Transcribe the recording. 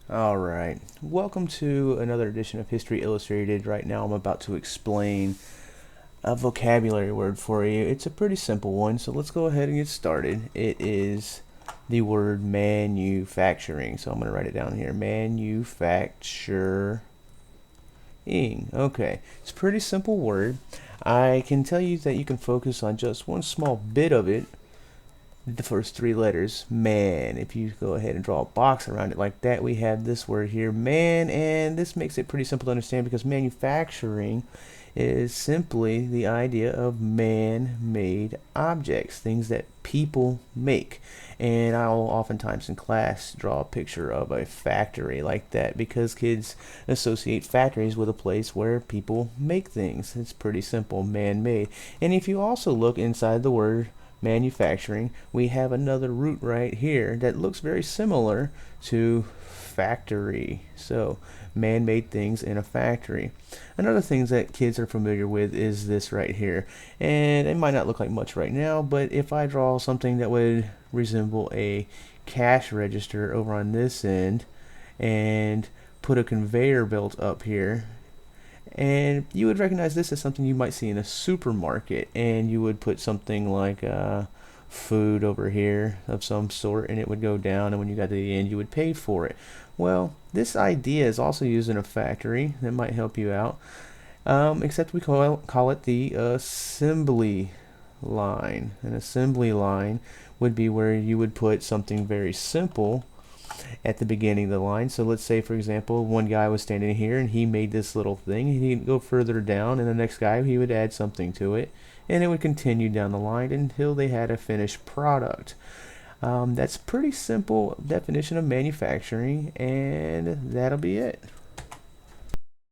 All right. Welcome to another edition of History Illustrated. Right now, I'm about to explain a vocabulary word for you. It's a pretty simple one, so let's go ahead and get started. It is the word manufacturing. So I'm going to write it down here. Manufacturing. Okay. It's a pretty simple word. I can tell you that you can focus on just one small bit of it, the first three letters, man. If you go ahead and draw a box around it like that, we have this word here, man, and this makes it pretty simple to understand because manufacturing is simply the idea of man-made objects, things that people make. And I'll oftentimes in class draw a picture of a factory like that because kids associate factories with a place where people make things. It's pretty simple, man-made. And if you also look inside the word manufacturing, we have another root right here that looks very similar to factory. So, man made things in a factory. Another thing that kids are familiar with is this right here. And it might not look like much right now, but if I draw something that would resemble a cash register over on this end and put a conveyor belt up here, and you would recognize this as something you might see in a supermarket, and you would put something like food over here of some sort, and it would go down, and when you got to the end, you would pay for it. Well, this idea is also used in a factory. That might help you out, except we call it the assembly line. An assembly line would be where you would put something very simple at the beginning of the line. So let's say, for example, one guy was standing here and he made this little thing. He'd go further down, and the next guy, he would add something to it, and it would continue down the line until they had a finished product. That's pretty simple definition of manufacturing, and that'll be it.